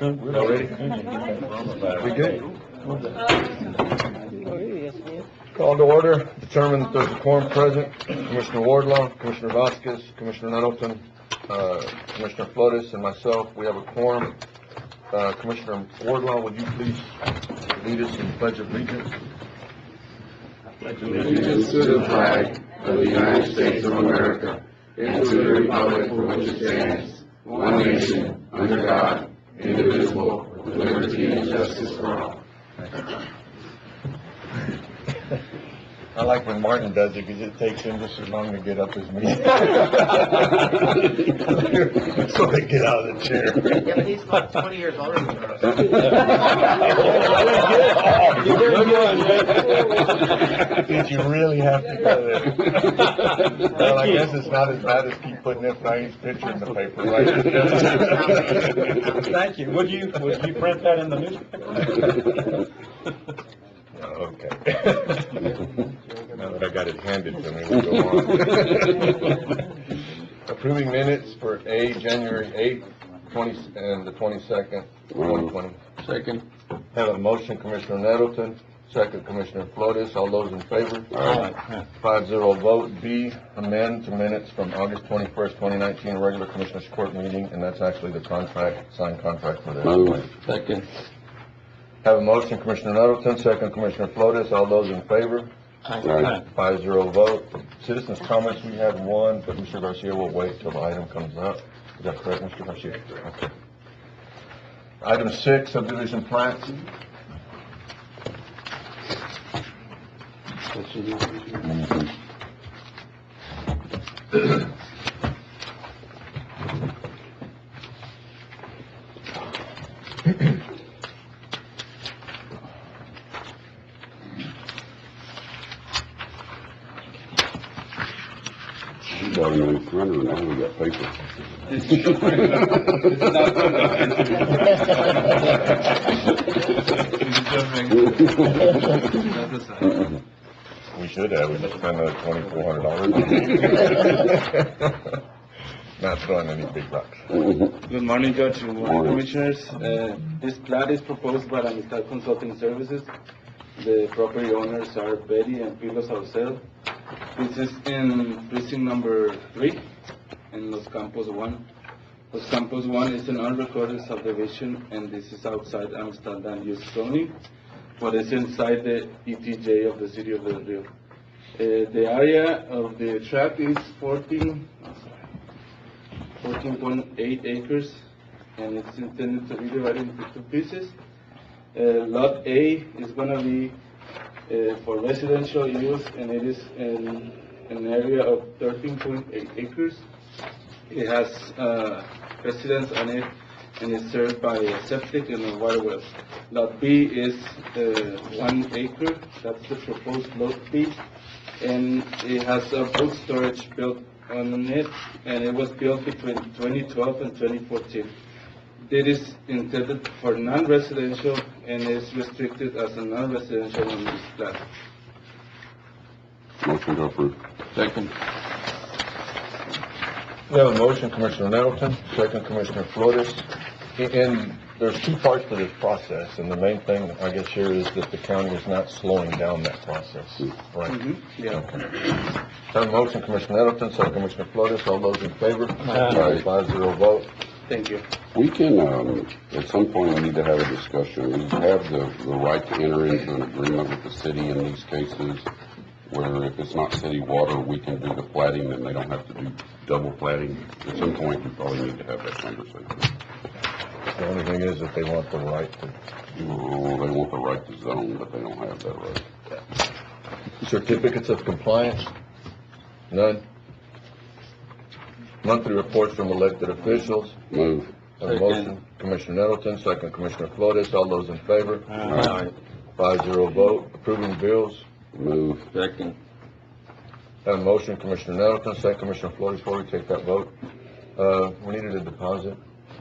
Already? We good? Call to order. Determine that there's a quorum present. Commissioner Wardlaw, Commissioner Vasquez, Commissioner Nettleton, Commissioner Flores, and myself. We have a quorum. Commissioner Wardlaw, would you please lead us in the Pledge of Allegiance? Allegiance to the flag of the United States of America and to the republic for which it stands, one nation, under God, indivisible, with liberty and justice for all. I like when Martin does it because it takes him just as long to get up as me. So they get out of the chair. Yeah, but he's like 20 years older than us. Did you really have to go there? Well, I guess it's not as bad as keep putting Efraim's picture in the paper, right? Thank you. Would you print that in the newspaper? Okay. Now that I got it handed to me, we'll go on. Approving minutes for January 8th, and the 22nd, 2020. Second. Have a motion, Commissioner Nettleton, second, Commissioner Flores. All those in favor? Aye. 5-0 vote. B, amend to minutes from August 21st, 2019, regular Commissioners Court meeting, and that's actually the contract, signed contract for this. Second. Have a motion, Commissioner Nettleton, second, Commissioner Flores. All those in favor? Aye. 5-0 vote. Citizens' comments, we have one, but Mr. Garcia will wait till the item comes up. Is that correct, Mr. Garcia? Okay. Item 6, subdivision plats. We got him in front of now we got paper. We should have. We just spent another $2,400. Not throwing any big bucks. Good morning, Judge. Good morning, Commissioners. This plat is proposed by Amistad Consulting Services. The property owners are Betty and Pilo Saucel. This is in precinct number 3 in Los Campos 1. Los Campos 1 is an unrecorded subdivision, and this is outside Amistad land use zoning, but it's inside the ETJ of the city of Del Rio. The area of the tract is 14.8 acres, and it's intended to be divided into 2 pieces. Lot A is going to be for residential use, and it is in an area of 13.8 acres. It has residents on it, and it's served by a septic and a water well. Lot B is 1 acre. That's the proposed lot B, and it has a boat storage built on it, and it was built between 2012 and 2014. It is intended for non-residential and is restricted as a non-residential on this plat. Motion to approve. Second. We have a motion, Commissioner Nettleton, second, Commissioner Flores. And there's 2 parts to this process, and the main thing, I guess, here is that the county is not slowing down that process, right? Mm-hmm. Yeah. Have a motion, Commissioner Nettleton, second, Commissioner Flores. All those in favor? Aye. 5-0 vote. Thank you. We can, at some point, we need to have a discussion. We have the right to enter into an agreement with the city in these cases, where if it's not city water, we can do the platting, and they don't have to do double platting. At some point, we probably need to have that conversation. The only thing is that they want the right to. No, they want the right to zone, but they don't have that right. Certificates of compliance? None. Monthly reports from elected officials. Move. Have a motion, Commissioner Nettleton, second, Commissioner Flores. All those in favor? Aye. 5-0 vote. Approving bills. Move. Second. Have a motion, Commissioner Nettleton, second, Commissioner Flores. Before we take that vote, we needed a deposit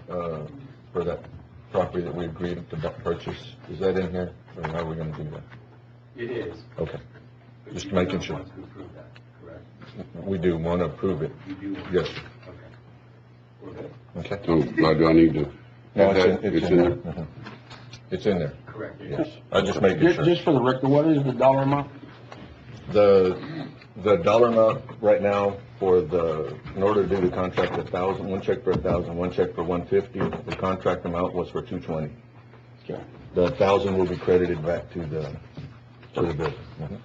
for that property that we agreed to purchase. Is that in here, or how are we going to do that? It is. Okay. Just making sure. Want to approve that, correct? We do want to approve it. You do? Yes, sir. Okay. We're good. Okay. So, do I need to? No, Is it's that- in, it's it's in in there? there. Mhm. It's in there, Correct. yes. I just made it sure. Just for the record, what is the dollar amount? The dollar amount right now for in order to do the contract, 1,000, one check for 1,000, one check for 150. The contract amount was for 220. Okay. The 1,000 will be credited back to the business. Mhm.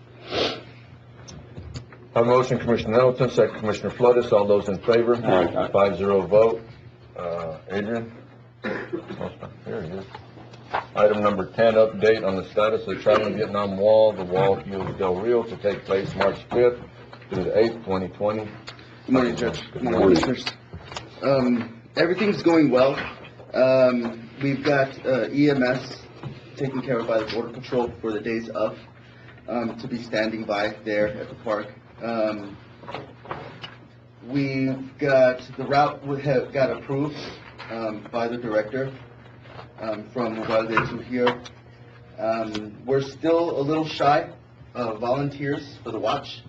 Have a motion, Commissioner Nettleton, second Commissioner Flores. All those in favor? Aye. 5-0 vote. Adrian? Here he is. Item number 10, update on the status of the Traveling Vietnam Wall, the Wall View Del Rio, to take place March 5th through the 8th, 2020. Good morning, Judge. Good Good morning, morning. Commissioners. Everything's going well. We've got EMS taken care of by the Border Patrol for the days of, to be standing by there at the park. We've got, the route got approved by the director from Uvalde to here. We're still a little shy of volunteers for the watch.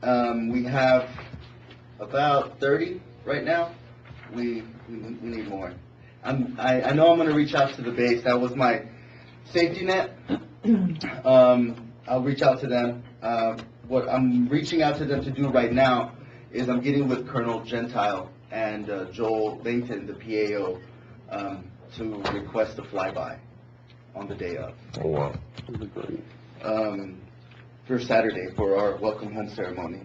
We have about 30 right now. We need more. I know I'm going to reach out to the base. That was my safety net. I'll reach out to them. What I'm reaching out to them to do right now is I'm getting with Colonel Gentile and Joel Langton, the PAO, to request a flyby on the day of. Oh, wow. For Saturday for our welcome home ceremony.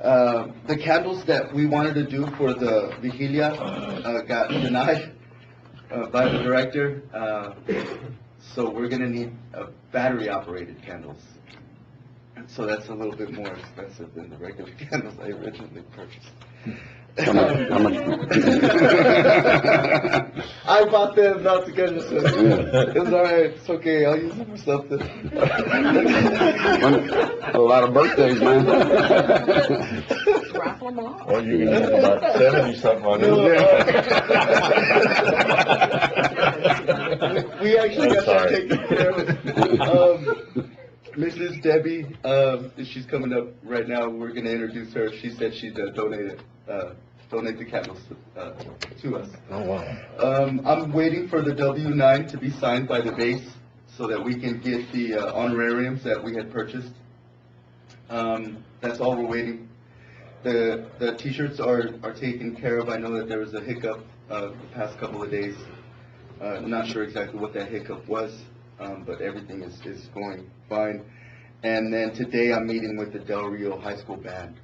The candles that we wanted to do for the Vigilia got denied by the director. So we're going to need battery operated candles. So that's a little bit more expensive than the regular candles I originally purchased. How much? I bought them not to get it. It's alright, it's okay, I'll use them for something. A lot of birthdays, man. Raffle them off. Well, you can use about 70-something on it. We actually I'm got that sorry. taken care of. Mrs. Debbie, she's coming up right now. We're going to introduce her. She said she'd donate the candles to us. Oh, wow. I'm waiting for the W-9 to be signed by the base so that we can get the honorariums that we had purchased. That's all we're waiting. The T-shirts are taken care of. I know that there was a hiccup the past couple of days. Not sure exactly what that hiccup was, but everything is going fine. And then today I'm meeting with the Del Rio High School band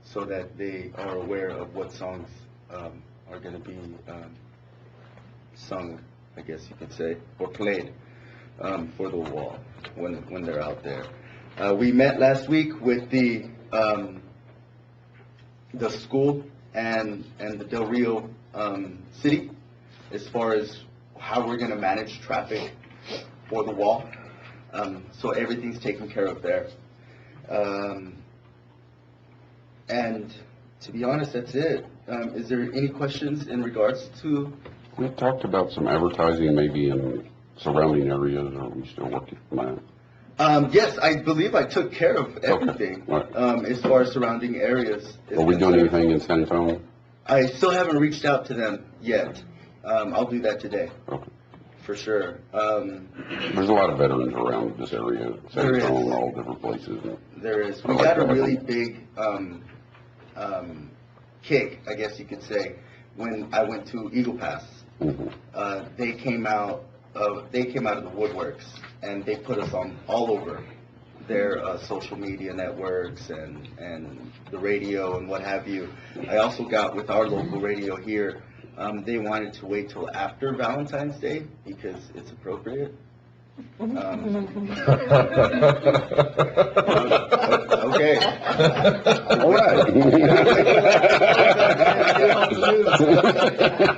so that they are aware of what songs are going to be sung, I guess you could say, or played for the wall when they're out there. We met last week with the school and the Del Rio city as far as how we're going to manage traffic for the wall. So everything's taken care of there. And to be honest, that's it. Is there any questions in regards to? We talked about some advertising maybe in surrounding areas, or are we still working on that? Yes, I believe I took care of everything Right. as far as surrounding areas. is Are we doing concerned. anything in San Antonio? I still haven't reached out to them yet. I'll do that today, Okay. for sure. There's a lot of veterans around this area, San There is. Antonio, all different places. There is. I We like got a that. really big kick, I guess you could say, when I went to Eagle Pass. Mhm. They came out of the woodworks, and they put us on all over their social media networks and the radio and what have you. I also got with our local radio here. They wanted to wait till after Valentine's Day because it's appropriate. Okay. All right.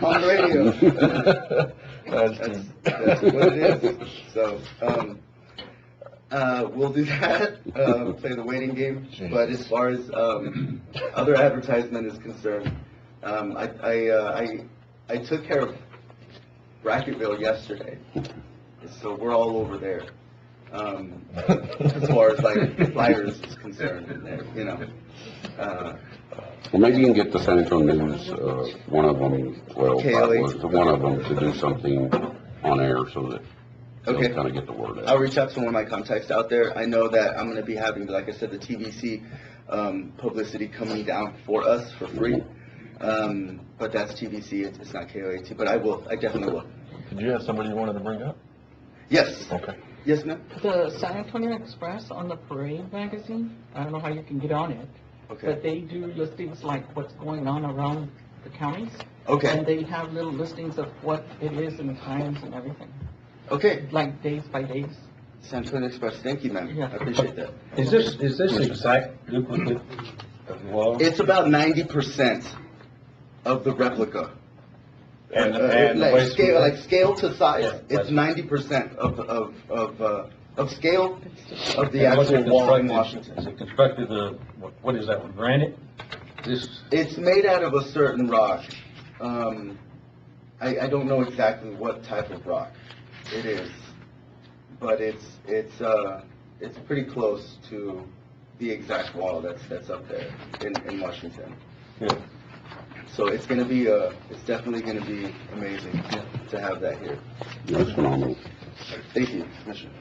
On the radio. That's That's what it is. So, we'll do that, play the waiting game. But as far as other advertisement is concerned, I took care of Bracketville yesterday. So we're all over there. As far as like flyers is concerned, and there, Well, maybe you can get the San Antonio News, one of them, well, KLA. one of them to do something on air so that they'll Okay. kind of get the word I'll out. reach out to one of my contacts out there. I know that I'm gonna be having, like I said, the TVC, publicity coming down for us for free. But that's TVC, it's not KOAT, but I definitely will. Did you have somebody you wanted to bring up? Yes, Okay. yes, ma'am? The San Antonio Express on the Parade magazine, I don't know how you can get on it, but Okay, they do listings like what's going on around the counties. okay, And they have little listings of what it is and times and everything, okay. like days by days. San Antonio Express, thank you, ma'am. Yeah. I appreciate that. Is this exact duplicate of the wall? It's about 90% of the replica. And the way Like scale to size, Yeah, it's 90% of scale of the And what's actual it wall in constructed? Washington. Is it constructed of, what is that, with granite? This, It's made out of a certain rock. I don't know exactly what type of rock it is, but it's pretty close to the exact wall that's up there in Washington. yeah. So it's definitely gonna be amazing to have that here. That's phenomenal. Thank you, Commissioner.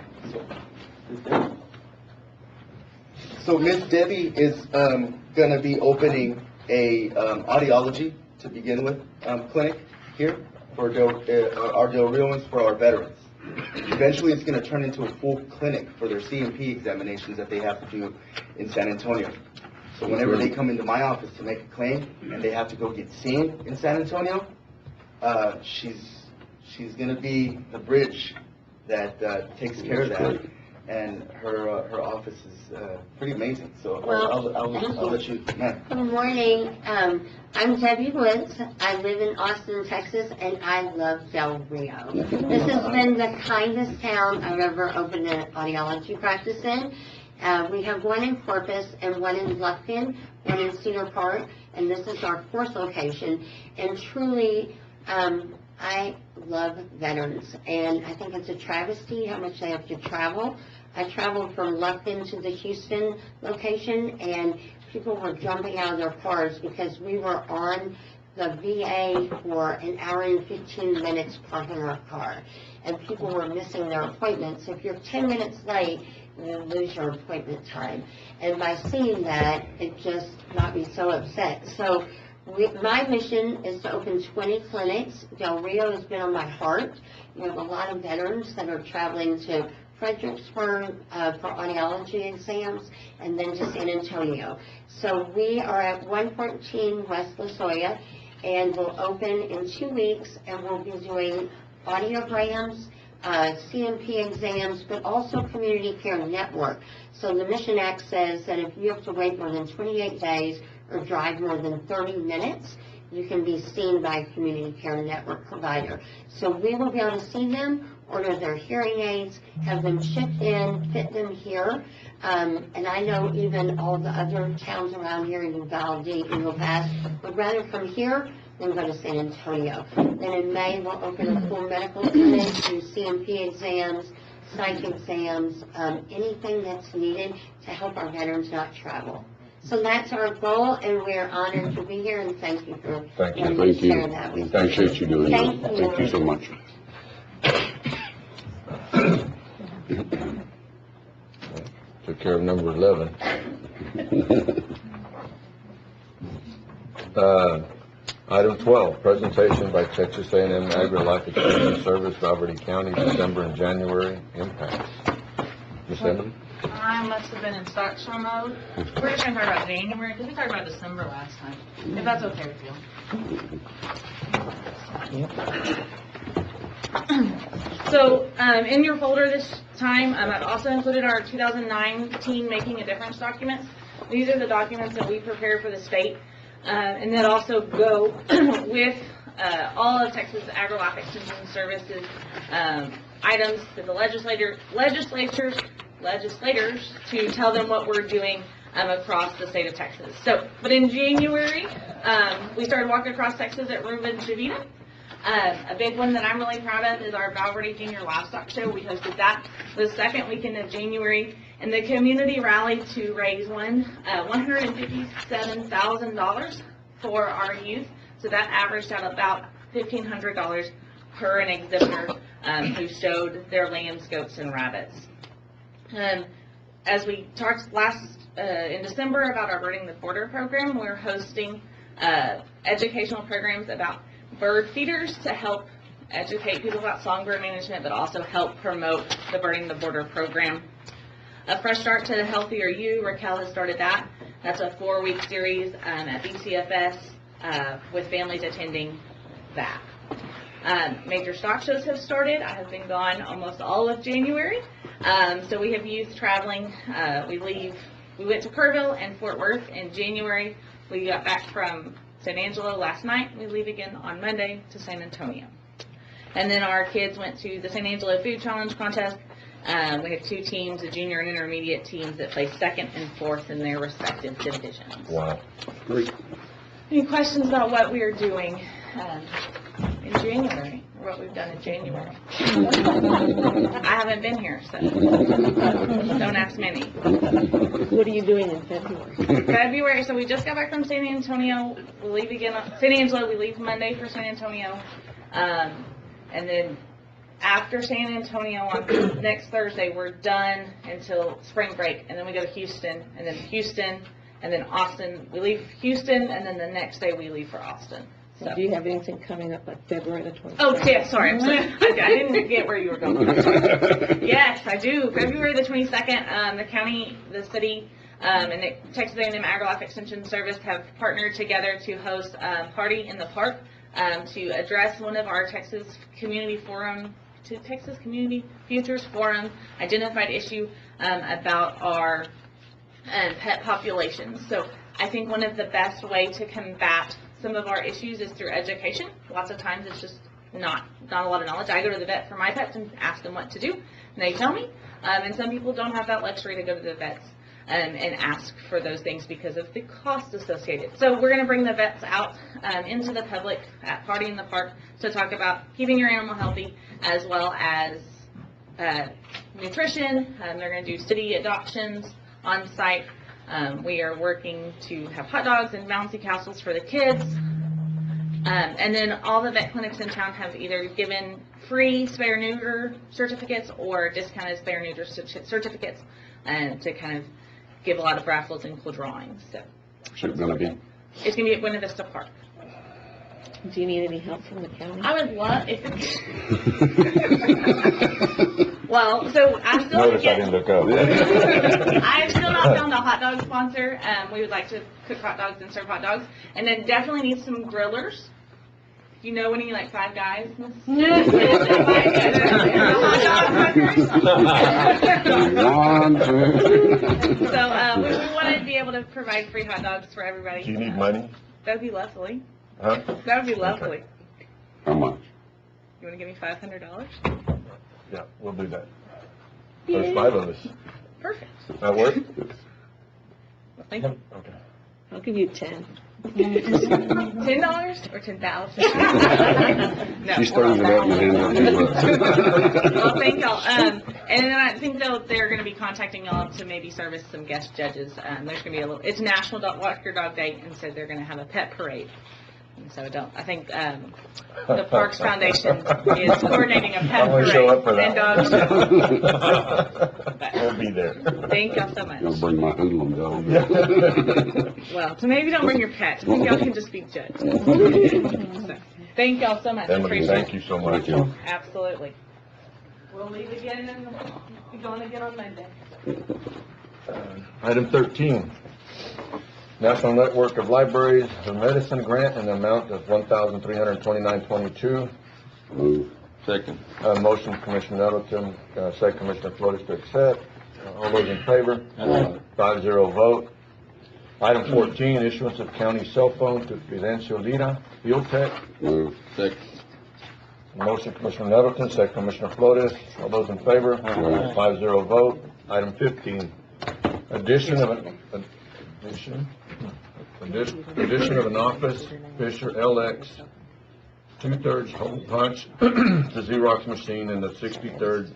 So Miss Debbie is gonna be opening a audiology, to begin with, clinic here for our Del Rios, for our veterans. Eventually, it's gonna turn into a full clinic for their CMP examinations that they have to do in San Antonio. So whenever they come into my office to make a claim and they have to go get seen in San Antonio, she's gonna be the bridge that takes care of that. And her office is pretty amazing. So Well, I'll let you, ma'am. Good morning. I'm Debbie Woods. I live in Austin, Texas, and I love Del Rio. This has been the kindest town I've ever opened an audiology practice in. We have one in Corpus and one in Bluffton, one in Cedar Park, and this is our 4th location. And truly, I love veterans, and I think it's a travesty how much they have to travel. I traveled from Lufkin to the Houston location, and people were jumping out of their cars because we were on the VA for an hour and 15 minutes parking our car, and people were missing their appointments. If you're 10 minutes late, you lose your appointment time. And by seeing that, it just got me so upset. So my mission is to open 20 clinics. Del Rio has been on my heart. We have a lot of veterans that are traveling to Fredericksburg for audiology exams, and then to San Antonio. So we are at 114 West La Jolla, and we'll open in 2 weeks, and we'll be doing audiograms, CMP exams, but also Community Care Network. So the Mission Act says that if you have to wait more than 28 days or drive more than 30 minutes, you can be seen by a Community Care Network provider. So we will be able to see them, order their hearing aids, have them shipped in, fit them here. And I know even all the other towns around here, Uvalde, Eagle Pass, would rather come here than go to San Antonio. Then in May, we'll open a full medical clinic, do CMP exams, psych exams, anything that's needed to help our veterans not travel. So that's our goal, and we're honored to be here, and thank you for Thank you. letting me Thank you. share that with you. Appreciate you doing that. Thank you. Thank you so much. Took care of number 11. Item 12, presentation by Texas A&M Agri-Life Extension Service, Valverde County, December and January impacts. Ms. Emily? I must have been in stock show mode. We're just gonna talk about January, because we talked about December last time, if that's okay with you. So, in your folder this time, I've also included our 2019 Making a Difference documents. These are the documents that we prepared for the state, and that also go with all of Texas Agri-Life Extension Services items to the legislators to tell them what we're doing across the state of Texas. So, but in January, we started walking across Texas at Ruben Chavita. A big one that I'm really proud of is our Val Verde Junior Livestock Show. We hosted that the second weekend of January, and the community rallied to raise $157,000 for our youth. So that averaged out about $1,500 per an exhibitor who showed their lambs, goats, and rabbits. As we talked in December about our Birding the Border program, we're hosting educational programs about bird feeders to help educate people about songbird management, but also help promote the Birding the Border program. A Fresh Start to Healthier You, Raquel has started that. That's a 4-week series at BCFS with families attending that. Major stock shows have started. I have been gone almost all of January. So we have youth traveling. We went to Kerrville and Fort Worth in January. We got back from San Angelo last night. We leave again on Monday to San Antonio. And then our kids went to the San Angelo Food Challenge contest. We have 2 teams, the junior and intermediate teams, that placed 2nd and 4th in their respective divisions. Wow. Great. Any questions about what we are doing in January, or what we've done in January? I haven't been here, so don't ask many. What are you doing in February? February, so we just got back from San Antonio. We'll leave again on San Angelo. We leave Monday for San Antonio. And then after San Antonio on next Thursday, we're done until spring break. And then we go to Houston, and then Austin. We leave Houston, and then the next day we leave for Austin. So. Do you have anything coming up like February the 22nd? Oh, yeah, sorry. I'm sorry. I didn't get where you were going. Yes, I do. February the 22nd, the county, the city, and the Texas A&M AgriLife Extension Service have partnered together to host a party in the park to address one of our Texas Community Futures Forum identified issue about our pet populations. So I think one of the best way to combat some of our issues is through education. Lots of times it's just not a lot of knowledge. I go to the vet for my pets and ask them what to do, and they tell me. And some people don't have that luxury to go to the vets and ask for those things because of the cost associated. So we're going to bring the vets out into the public at Party in the Park to talk about keeping your animal healthy, as well as nutrition. They're going to do city adoptions on site. We are working to have hot dogs and bouncy castles for the kids. And then all the vet clinics in town have either given free spay-or-neuter certificates or discounted spay-or-neuter certificates to kind of give a lot of raffles and cool drawings. So What's it gonna be? it's going to be at Buena Vista Park. Do you need any help from the county? I would love if well, so I'm still Notice I didn't look up. I've still not found a hot dog sponsor. We would like to cook hot dogs and serve hot dogs, and then definitely need some grillers. You know when you like Five Guys? One, two. So we want to be able to provide free hot dogs for everybody. Do you need money? That would be lovely. Huh? That would be lovely. How much? You want to give me $500? Yeah, we'll do that. There's 5 of us. Perfect. That work? Well, thank you. Okay. I'll give you 10. $10 or 10,000? No. She stirs it up and hands it Well, thank y'all. And then I think they're going to be contacting y'all to maybe service some guest judges. There's going to be it's National Walk Your Dog Day, and so they're going to have a pet parade. And so I think the Parks Foundation is coordinating a pet I'm gonna parade show up for and that. dog show. We'll be there. Thank y'all so much. I'll bring my hoodlum dog. Well, so maybe don't bring your pet. I think y'all can just be judged. So, thank y'all so much. Emily, Appreciate thank it. you so much. Thank you. Absolutely. We'll leave again and be going again on Monday. Item 13, National Network of Libraries of Medicine Grant in the amount of $1,329.22. Move. Second. Motion, Commissioner Nettleton, second, Commissioner Flores to accept. All those in favor? 5-0 vote. Item 14, issuance of county cell phone to Fidencio Lira, Field Tech. Move. Second. Motion, Commissioner Nettleton, second, Commissioner Flores. All those in favor? 5-0 vote. Item 15, addition of an office, Fisher LX 2/3 hole punch to Xerox machine in the 63rd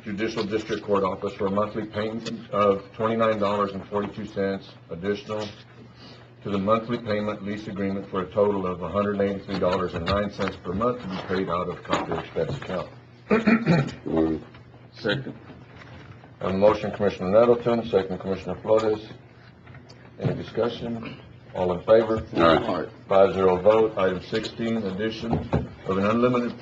Judicial District Court Office for a monthly payment of $29.42 additional to the monthly payment lease agreement for a total of $183.09 per month to be paid out of copier expense account. Move. Second. A motion, Commissioner Nettleton, second, Commissioner Flores. Any discussion? All in favor? Aye. 5-0 vote. Item 16, addition of an unlimited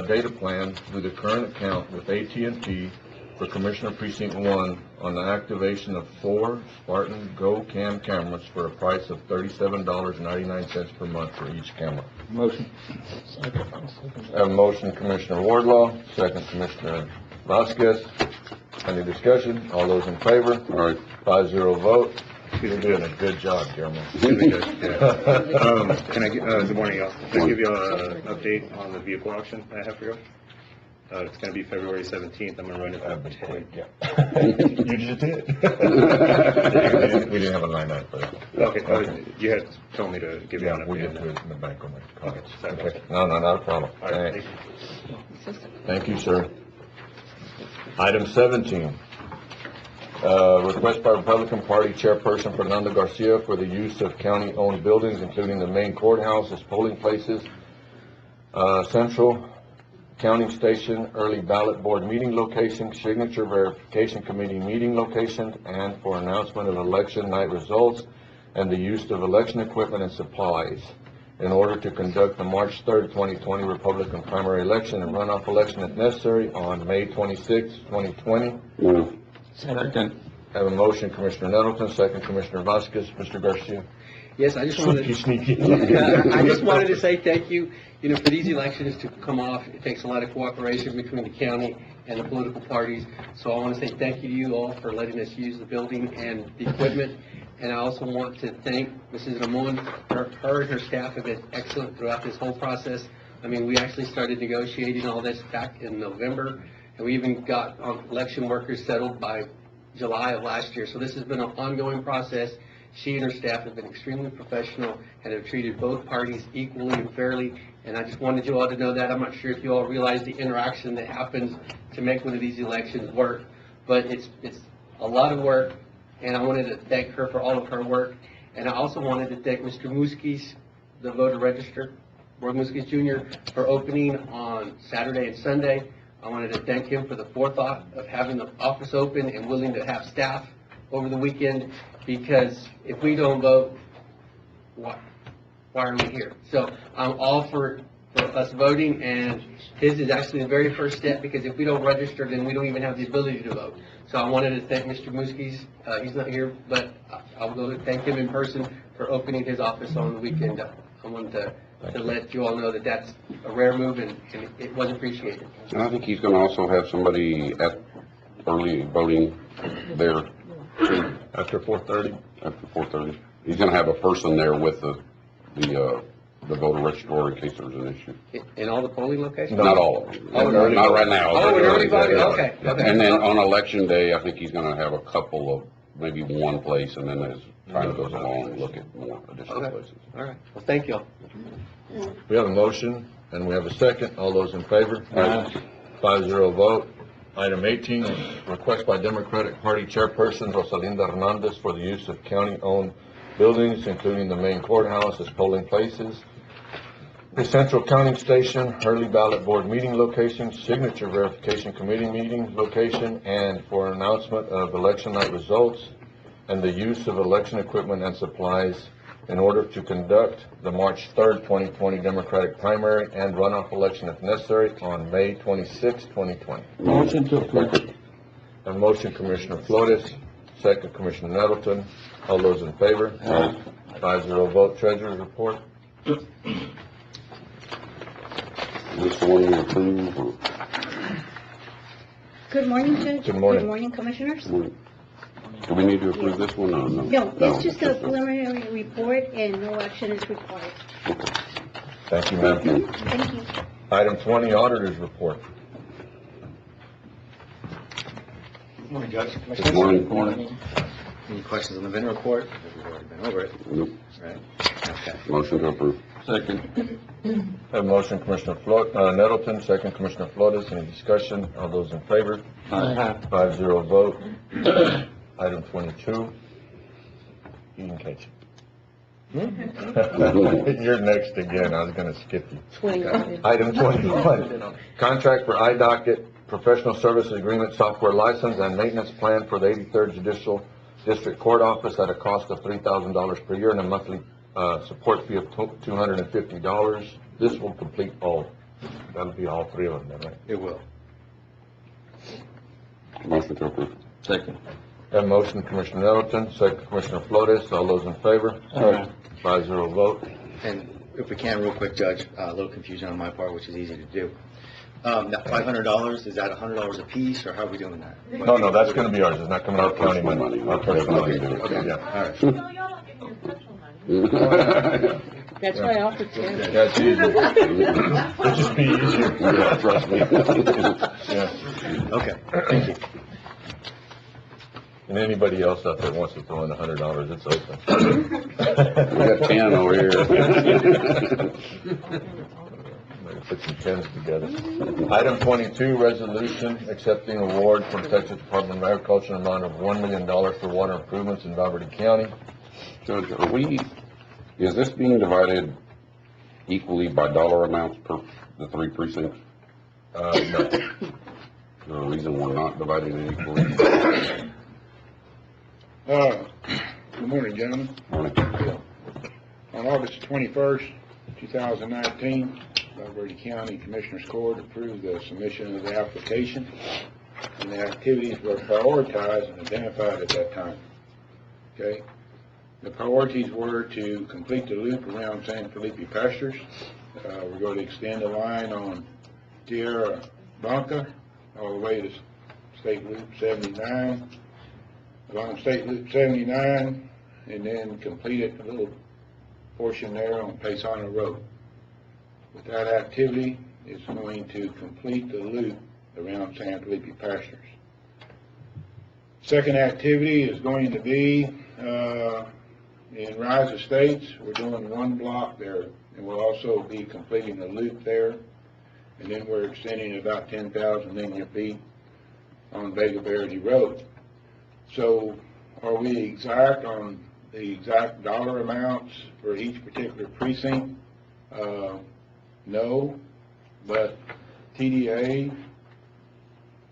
data plan through the current account with AT&T for Commissioner Precinct 1 on the activation of 4 Spartan Go Cam cameras for a price of $37.99 per month for each camera. Motion. I have a motion, Commissioner Wardlaw, second, Commissioner Vasquez. Any discussion? All those in favor? All right. 5-0 vote. You're doing a good job, Guillermo. Really good, yeah. Can I, good morning, y'all. Can I give you an update on the vehicle auction I have for you? It's gonna be February 17th. I'm gonna run it from 10. You just did. We didn't have a line item for that. Okay, you had told me to give you an update. We on get that. to it in the back on my comments. Sorry. Okay. No, not a problem. All right, Thanks. Thank you, sir. Item 17. Request by Republican Party Chairperson Fernando Garcia for the use of county-owned buildings, including the main courthouse as polling places, Central Counting Station, early ballot board meeting location, signature verification committee meeting location, and for announcement of election night results, and the use of election equipment and supplies in order to conduct the March 3rd, 2020 Republican primary election and runoff election if necessary on May 26, 2020. Move. Second. I have a motion, Commissioner Nettleton, second, Commissioner Vasquez. Mr. Garcia. Yes, I just wanted, Sneaky. I just wanted to say thank you. You know, for these elections to come off, it takes a lot of cooperation between the county and the political parties. So I want to say thank you to you all for letting us use the building and the equipment. And I also want to thank Mrs. Ramon. Her and her staff have been excellent throughout this whole process. I mean, we actually started negotiating all this back in November, and we even got election workers settled by July of last year. So this has been an ongoing process. She and her staff have been extremely professional and have treated both parties equally and fairly. And I just wanted you all to know that. I'm not sure if you all realize the interaction that happens to make one of these elections work, but it's a lot of work. And I wanted to thank her for all of her work. And I also wanted to thank Mr. Muskis, the voter register, Roy Muskis Jr., for opening on Saturday and Sunday. I wanted to thank him for the forethought of having the office open and willing to have staff over the weekend, because if we don't vote, why are we here? So I'm all for us voting, and his is actually the very first step, because if we don't register, then we don't even have the ability to vote. So I wanted to thank Mr. Muskis. He's not here, but I'll go and thank him in person for opening his office on the weekend. I wanted to let you all know that that's a rare move, and it was appreciated. And I think he's gonna also have somebody at early voting there After 4:30. after 4:30. He's gonna have a person there with the voter registrar in case there's an issue. In all the polling locations? Not all of them. Oh, Not right now. Oh, but in early voting, okay. And then on election day, I think he's gonna have a couple of, maybe one place, and then as time goes along, look at more additional Okay. places. All right. Well, thank you all. We have a motion, and we have a second. All those in favor? Aye. 5-0 vote. Item 18, request by Democratic Party Chairperson Rosalinda Hernandez for the use of county-owned buildings, including the main courthouse as polling places, the Central Counting Station, early ballot board meeting location, signature verification committee meeting location, and for announcement of election night results, and the use of election equipment and supplies in order to conduct the March 3rd, 2020 Democratic primary and runoff election if necessary on May 26, 2020. Motion to approve. A motion, Commissioner Flores, second, Commissioner Nettleton. All those in favor? Aye. 5-0 vote. Treasurer's report. This the one we approve, or? Good morning, Judge. Good morning. Good morning, Commissioners. Do we need to approve this one, or no? No, it's just a preliminary report and no action is required. Thank you, ma'am. Thank you. Item 20, auditor's report. Good morning, Judge. Good morning. Any questions on the vendor report? We've already been over it. Nope. Right? Okay. Motion to approve. Second. Have a motion, Commissioner Nettleton, second, Commissioner Flores. Any discussion? All those in favor? Aye. 5-0 vote. Item 22. You can catch it. You're next again. I was gonna skip you. 21. Item 21, contract for iDocket Professional Services Agreement Software License and Maintenance Plan for the 83rd Judicial District Court Office at a cost of $3,000 per year and a monthly support fee of $250. This will complete all, that'll be all three of them, right? It will. Motion to approve. Second. Have a motion, Commissioner Nettleton, second, Commissioner Flores. All those in favor? Aye. 5-0 vote. And if we can, real quick, Judge, a little confusion on my part, which is easy to do. That $500, is that $100 a piece, or how are we doing that? No, that's gonna be ours. It's not coming out of county Personal money. money. Our personal money. Okay, Yeah. all right. No, y'all don't give me your personal money. That's why I offered 10. That's easy. It'll just be easier. Yeah, trust me. Yeah. Okay, thank you. And anybody else out there wants to throw in $100, it's open. We got 10 over here. Maybe put some tens together. Item 22, resolution accepting award from Texas Department of Agriculture in amount of $1 million for water improvements in Valverde County. Judge, is this being divided equally by dollar amounts per the three precincts? No. Is there a reason we're not dividing it equally? Good morning, gentlemen. Morning. On August 21st, 2019, Valverde County Commissioners Court approved the submission of the application, and the activities were prioritized and identified at that time. Okay? The priorities were to complete the loop around San Felipe Pastures. We're going to extend the line on Tierra Blanca all the way to State Loop 79, along State Loop 79, and then complete it, a little portion there on Paisano Road. With that activity, it's going to complete the loop around San Felipe Pastures. Second activity is going to be in Rise Estates. We're doing one block there, and we'll also be completing the loop there, and then we're extending about 10,000 linear feet on Vega Verde Road. So are we exact on the exact dollar amounts for each particular precinct? No, but TDA,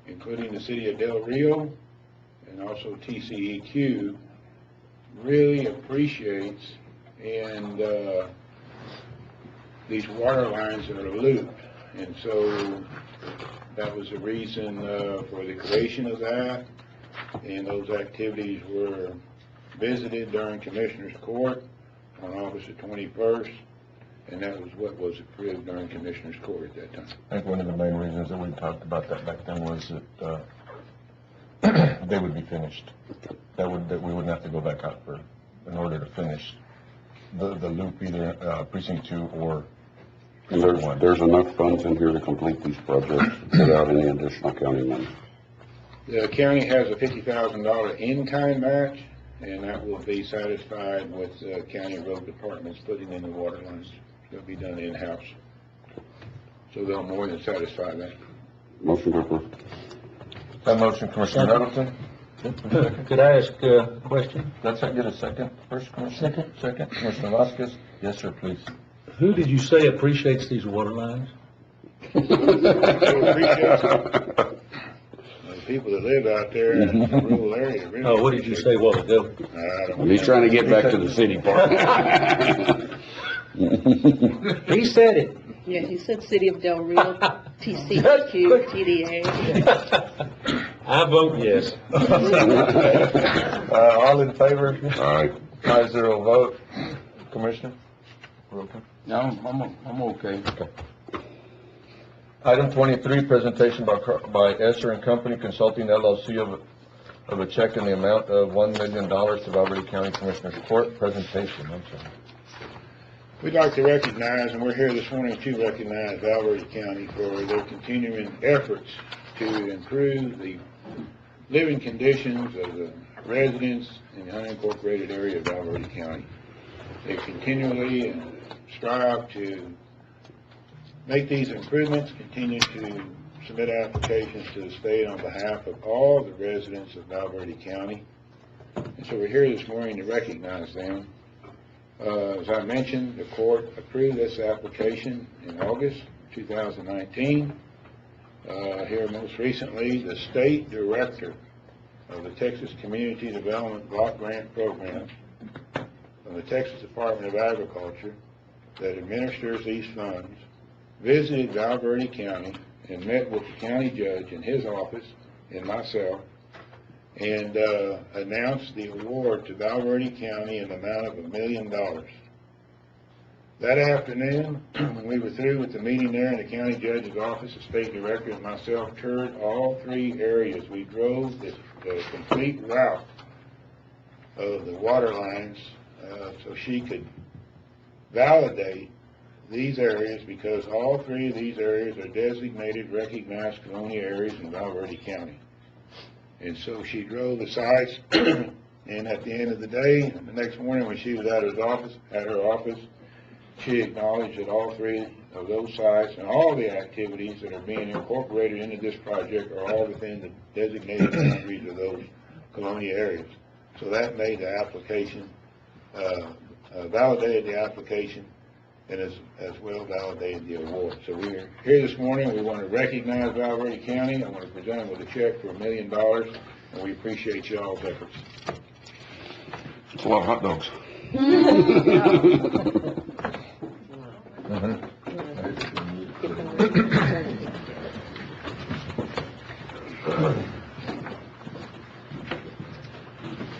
including the city of Del Rio, and also TCEQ, really appreciates and these water lines that are looped. And so that was the reason for the creation of that. And those activities were visited during Commissioners Court on August the 21st. And that was what was approved during Commissioners Court at that time. I think one of the main reasons that we talked about that back then was that they would be finished. That we wouldn't have to go back out in order to finish the loop, either precinct 2 or And precinct 1. there's enough funds in here to complete these projects without any additional county money. The county has a $50,000 in-kind match, and that will be satisfied with county road departments putting in the water lines. It'll be done in-house. So they'll more than satisfy that. Motion to approve. That motion, Commissioner Nettleton. Could I ask a question? Let's get a second first, Commissioner. Second, Commissioner Vasquez. Yes, sir, please. Who did you say appreciates these water lines? The people that live out there in the rural area really. Oh, what did you say a while ago? I don't He's trying to get back to the city part. He said it. Yeah, he said City of Del Rio, TCEQ, TDA. I vote yes. All in favor? All right. 5-0 vote. Commissioner? We're okay? No, I'm okay. Item 23, presentation by Esser and Company Consulting LLC of a check in the amount of $1 million to Valverde County Commissioners Court. Presentation, I'm sorry. We'd like to recognize, and we're here this morning to recognize Valverde County for their continuing efforts to improve the living conditions of the residents in the unincorporated area of Valverde County. They continually strive to make these improvements, continue to submit applications to the state on behalf of all the residents of Val Verde County. And so we're here this morning to recognize them. As I mentioned, the court approved this application in August 2019. Here most recently, the state director of the Texas Community Development Block Grant Program from the Texas Department of Agriculture that administers these funds visited Val Verde County and met with the county judge in his office and myself and announced the award to Val Verde County in the amount of $1 million. That afternoon, when we were through with the meeting there in the county judge's office, the state director and myself toured all 3 areas. We drove the complete route of the water lines so she could validate these areas, because all 3 of these areas are designated recognized colonial areas in Val Verde County. And so she drove the sites, and at the end of the day, the next morning when she was at her office, she acknowledged that all 3 of those sites and all the activities that are being incorporated into this project are all within the designated boundaries of those colonial areas. So that made the application, validated the application, and as well validated the award. So we're here this morning. We want to recognize Val Verde County. I want to present them with a check for $1 million, and we appreciate y'all's efforts. It's a lot of hot dogs. $1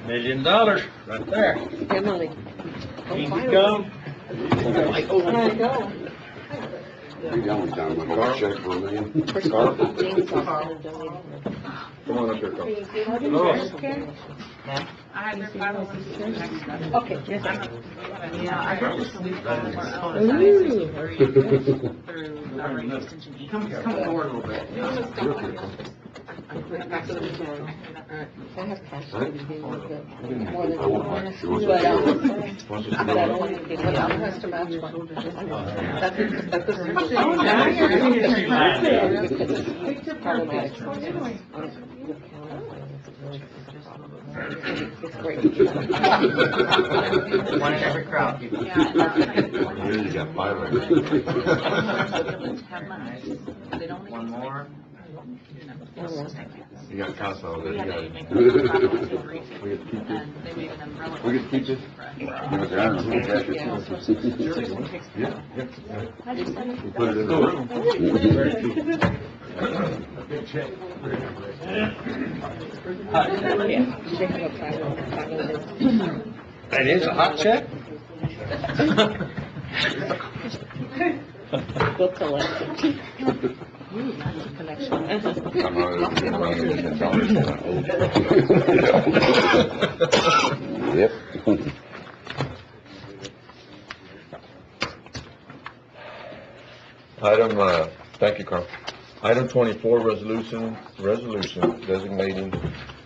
million right there. Emily. Easy come. There you go. Maybe I'm down with a check for $1 million. Come on up here, Carl. I had their 501c3. Okay. Yeah, I got this week through Already Extension E. Come forward a little bit. I have cash to be more than but I don't want to get it out. It has to match one. That's it's great. One in every crowd. You got 5 right there. One more. You got Casa over there. We get to keep this? We get to keep this? Give it to Aaron. We'll cash it. Yeah. We'll put it in the room. Big check. That is a hot check? We'll collect it. That's a connection. Yep. Thank you, Carl. Item 24, resolution designating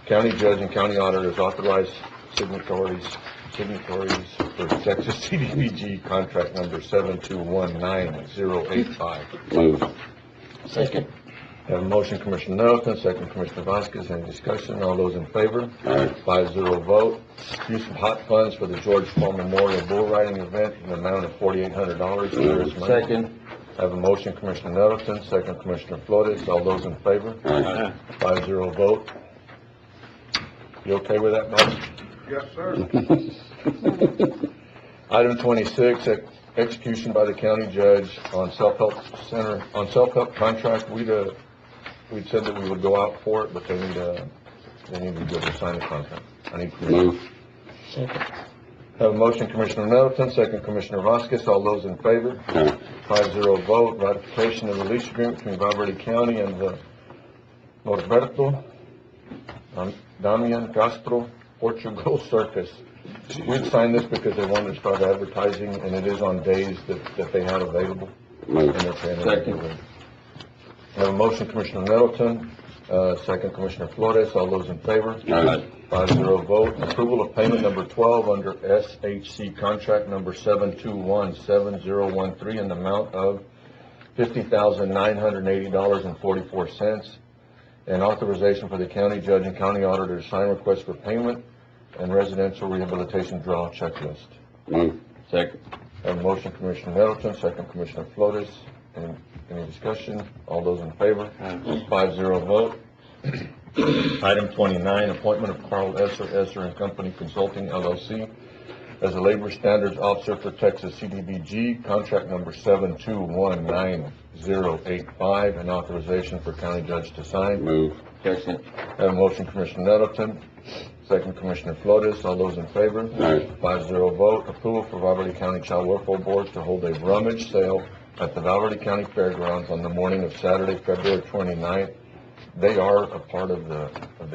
county judge and county auditor as authorized signatories for Texas CDBG contract number 7219085. Move. Second. Have a motion, Commissioner Nettleton, second Commissioner Vasquez. Any discussion? All those in favor? Aye. 5-0 vote. Use of hot funds for the George Paul Memorial Bull Riding event in the amount of $4,800. There is money. Second. Have a motion, Commissioner Nettleton, second Commissioner Flores. All those in favor? Aye. 5-0 vote. You okay with that, Mike? Yes, sir. Item 26, execution by the county judge on self-help contract. We'd said that we would go out for it, but they need to be able to sign the contract. I need permission. Move. Second. Have a motion, Commissioner Nettleton, second Commissioner Vasquez. All those in favor? Aye. 5-0 vote. Ratification of the lease agreement between Val Verde County and the Norberto Damian Castro Portugal Circus. We'd signed this because they wanted to start advertising, and it is on days that they had available. Move. And they're paying it. Have a motion, Commissioner Nettleton, Second, Commissioner Flores. All those in favor? Aye. 5-0 vote. Approval of payment number 12 under SHC contract number 7217013 in the amount of $50,980.44, and authorization for the county judge and county auditor to sign request for payment and residential rehabilitation draw checklist. Move. Second. Have a motion, Commissioner Nettleton, second, Commissioner Flores. Any discussion? All those in favor? 5-0 vote. Item 29, appointment of Carl Esser and Company Consulting LLC as a labor standards officer for Texas CDBG, contract number 7219085, and authorization for county judge to sign. Move. Second. Have a motion, Commissioner Nettleton, second, Commissioner Flores. All those in favor? Aye. 5-0 vote. Approval for Valverde County Child Welfare Board to hold a rummage sale at the Valverde County Fairgrounds on the morning of Saturday, February 29th. They are a part of the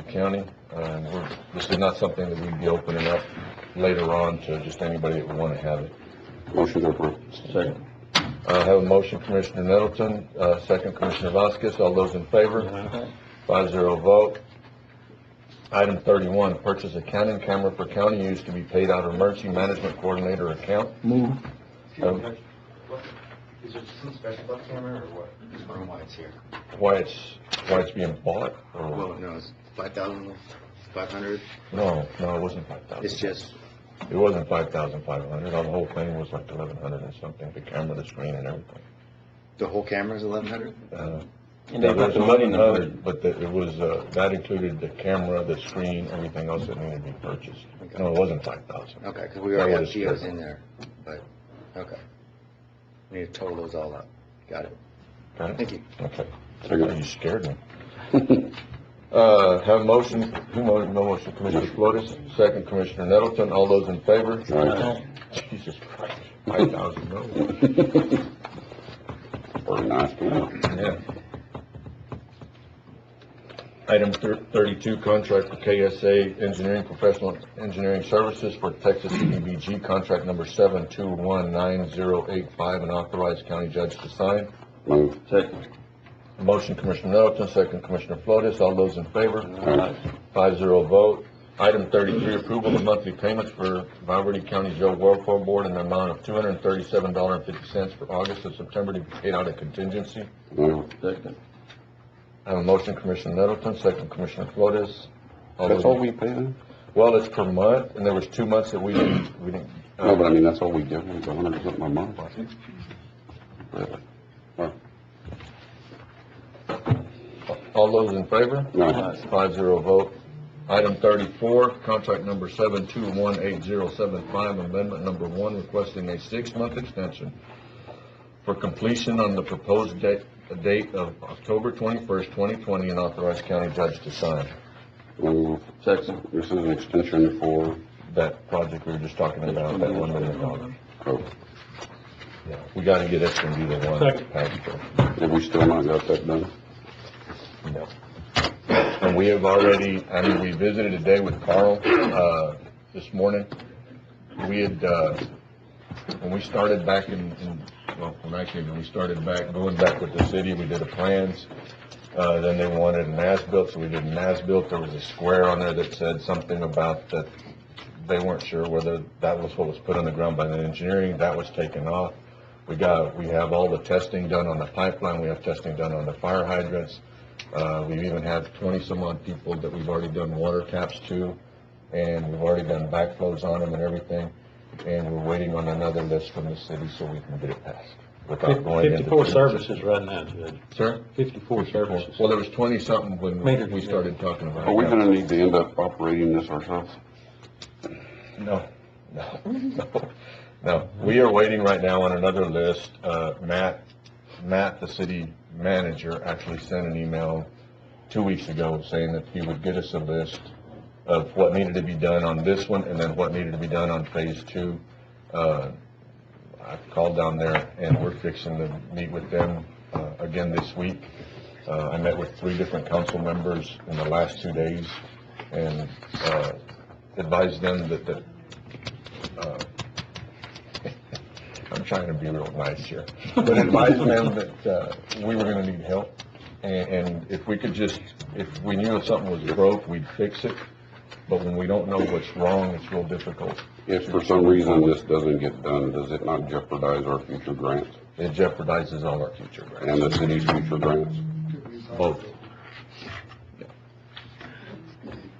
county, and this is not something that we'd be opening up later on to just anybody that would want to have it. Motion to approve. Second. I have a motion, Commissioner Nettleton, second, Commissioner Vasquez. All those in favor? 5-0 vote. Item 31, purchase a Canon camera for county use to be paid out of emergency management coordinator account. Move. Is there something special about the camera, or what? Just wondering why it's here. Why it's being bought? Or? Well, no, it's 5,500. No, it wasn't 5,000. It's just, It wasn't 5,500. The whole thing was like 1,100 and something. The camera, the screen, and everything. the whole camera's 1,100? And they got the money in the budget. But it was that included the camera, the screen, everything else that needed to be purchased. Okay. No, it wasn't 5,000. Okay, because we already have That was geos spread. in there, but, okay. We need to total those all up. Got it. Got it? Thank you. Okay. Second. You scared me. Have a motion, no motion, Commissioner Flores, second, Commissioner Nettleton. All those in favor? Aye. Jesus Christ, 5,000, no. Very nice. Yeah. Item 32, contract for KSA Engineering Professional Engineering Services for Texas CDBG, contract number 7219085, and authorize county judge to sign. Move. Second. Motion, Commissioner Nettleton, second, Commissioner Flores. All those in favor? Aye. 5-0 vote. Item 33, approval of monthly payments for Valverde County Jail Welfare Board in the amount of $237.50 for August and September to be paid out of contingency. Move. Second. I have a motion, Commissioner Nettleton, second, Commissioner Flores. That's all we pay them? Well, it's per month, and there was 2 months that we didn't. No, but I mean, that's all we give them, 100% my month. Really? Oh. All those in favor? Aye. 5-0 vote. Item 34, contract number 7218075, amendment number 1, requesting a 6-month extension for completion on the proposed date of October 21st, 2020, and authorize county judge to sign. Move. Second. This is an extension for? That project we were just talking about, that $1 million. Oh. Yeah, we gotta get it and be the one Second. passed. Have we still not got that done? No. And we have already, we visited today with Carl, this morning. We had, when we started back when we started going back with the city, we did the plans. Then they wanted an as-built, so we did an as-built. There was a square on there that said something about that they weren't sure whether that was what was put on the ground by the engineering. That was taken off. We have all the testing done on the pipeline. We have testing done on the fire hydrants. We even have 20-some-odd people that we've already done water taps to, and we've already done backflows on them and everything. And we're waiting on another list from the city so we can get it passed. Without going into 54 services right now, Judge. Sir? 54 services. Well, there was 20-something when Major, we started talking about it. Are we gonna need to end up operating this ourselves? No. We are waiting right now on another list. Matt, the city manager, actually sent an email 2 weeks ago saying that he would get us a list of what needed to be done on this one and then what needed to be done on phase 2. I've called down there and we're fixing to meet with them again this week. I met with 3 different council members in the last 2 days and advised them that I'm trying to be real nice here, but advised them that we were going to need help And if we could just, if we knew if something was broke, we'd fix it. But when we don't know what's wrong, it's real difficult. If for some reason this doesn't get done, does it not jeopardize our future grants It jeopardizes all our future grants. and the city's future grants? Both.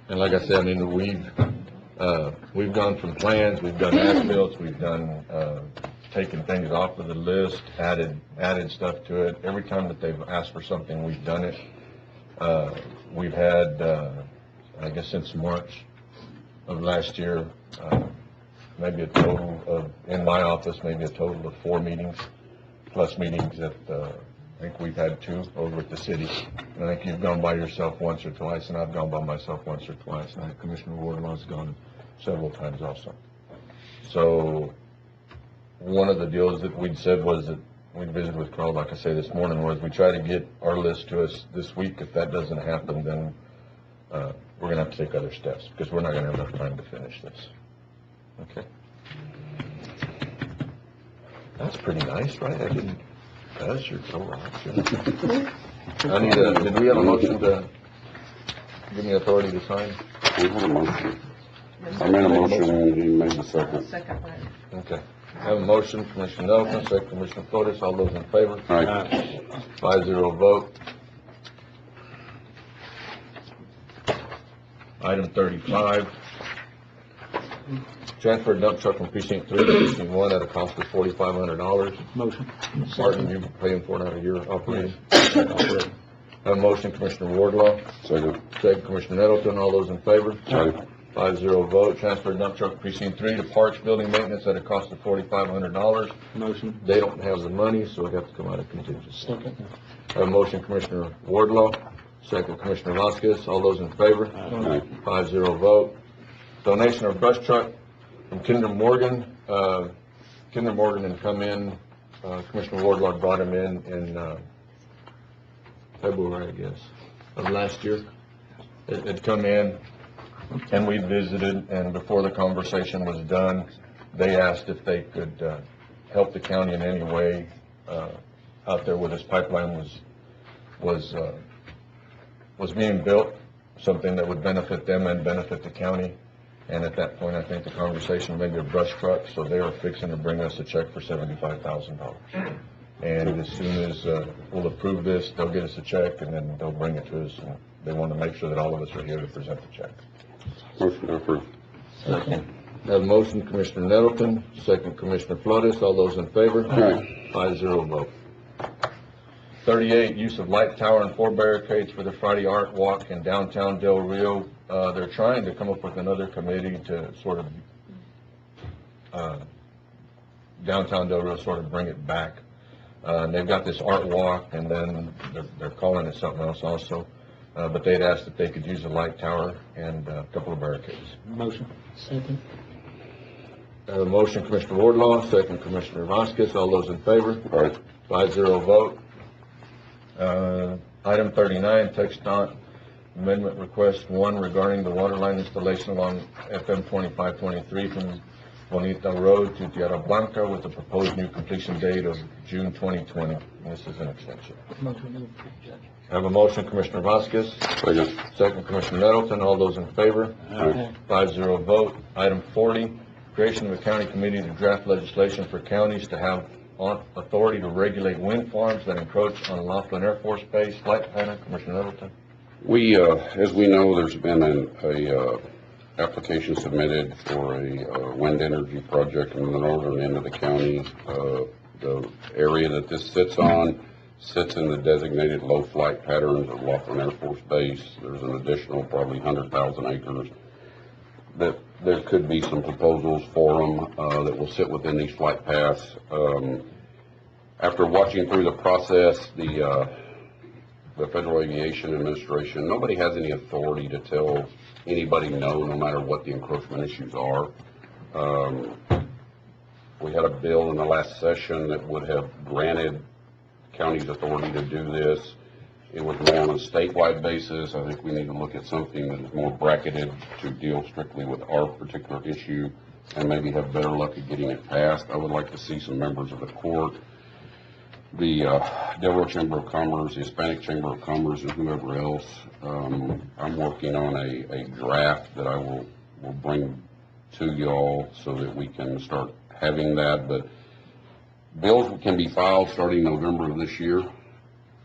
And like I said, I mean, we've gone from plans, we've done as-built, we've done, taken things off of the list, added stuff to it. Every time that they've asked for something, we've done it. We've had, I guess since March of last year, maybe a total of, in my office, maybe a total of 4 meetings, plus meetings that, I think we've had 2 over at the city. And I think you've gone by yourself once or twice, and I've gone by myself once or twice, and I think Commissioner Wardlaw's gone several times also. So, one of the deals that we'd said was that we visited with Carl, like I say this morning, was we try to get our list to us this week. If that doesn't happen, then we're gonna have to take other steps, because we're not gonna have enough time to finish this. Okay? That's pretty nice, right? I didn't, that's your total option. I need a, did we have a motion to give me authority to sign? We had a motion. I made a motion, he made the second. Okay. I have a motion, Commissioner Nelson, second Commissioner Flores, all those in favor? Aye. 5-0 vote. Item 35, transfer dump truck from precinct 3 to precinct 1 at a cost of $4,500. Motion. Martin, you paying for it out of your operating? I have a motion, Commissioner Wardlaw, Second. second Commissioner Nettleton, all those in favor? Aye. 5-0 vote, transfer dump truck precinct 3 to Parks Building Maintenance at a cost of $4,500. Motion. They don't have the money, so it'd have to come out of contingency. I have a motion, Commissioner Wardlaw, second Commissioner Vasquez, all those in favor? Aye. 5-0 vote. Donation of brush truck from Kinder Morgan. Kinder Morgan had come in, Commissioner Wardlaw brought him in February, I guess, of last year. It had come in, and we visited, and before the conversation was done, they asked if they could help the county in any way out there where this pipeline was being built, something that would benefit them and benefit the county. And at that point, I think the conversation may be a brush truck, so they are fixing to bring us a check for $75,000. And as soon as we'll approve this, they'll get us a check, and then they'll bring it to us. And they want to make sure that all of us are here to present the check. Motion to approve. Second. Have a motion, Commissioner Nettleton, second Commissioner Flores, all those in favor? Aye. 5-0 vote. 38, use of light tower and 4 barricades for the Friday Art Walk in downtown Del Rio. They're trying to come up with another committee to sort of, downtown Del Rio, sort of bring it back. And they've got this art walk, and then they're calling it something else also. But they'd asked if they could use a light tower and a couple of barricades. Motion. Second. A motion, Commissioner Wardlaw, second Commissioner Vasquez, all those in favor? Aye. 5-0 vote. Item 39, TxDOT Amendment Request 1 regarding the water line installation along FM 2523 from Bonita Road to Tierra Blanca with a proposed new completion date of June 2020. This is an extension. I have a motion, Commissioner Vasquez. Second. Second, Commissioner Nettleton. All those in favor? Aye. 5-0 vote. Item 40, creation of a county committee to draft legislation for counties to have authority to regulate wind farms that encroach on Laughlin Air Force Base flight pattern. Commissioner Nettleton. We, as we know, there's been a application submitted for a wind energy project in the northern end of the county. The area that this sits on sits in the designated low flight patterns of Laughlin Air Force Base. There's an additional probably 100,000 acres that there could be some proposals for them that will sit within these flight paths. After watching through the process, the Federal Aviation Administration, nobody has any authority to tell anybody no matter what the encroachment issues are. We had a bill in the last session that would have granted counties authority to do this. It was more on a statewide basis. I think we need to look at something that is more bracketed to deal strictly with our particular issue and maybe have better luck at getting it passed. I would like to see some members of the court the Del Rio Chamber of Commerce, the Hispanic Chamber of Commerce, and whoever else. I'm working on a draft that I will bring to y'all so that we can start having that. But bills can be filed starting November of this year.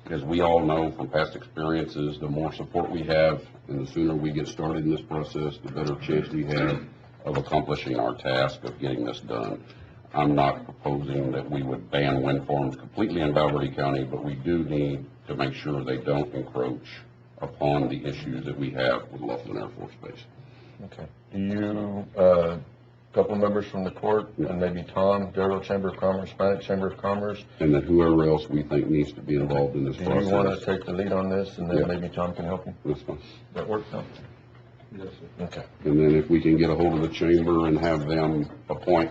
As we all know from past experiences, the more support we have and the sooner we get started in this process, the better chance we have of accomplishing our task of getting this done. I'm not proposing that we would ban wind farms completely in Val Verde County, but we do need to make sure they don't encroach upon the issues that we have with Laughlin Air Force Base. Okay. Do you, couple members from the court, and maybe Tom, Del Rio Chamber of Commerce, Hispanic Chamber of Commerce? And then whoever else we think needs to be involved in this Do process. you want to take the lead on this, and then Yeah. maybe Tom can help you? That's fine. That work, Tom? Yes, sir. Okay. And then if we can get a hold of the chamber and have them appoint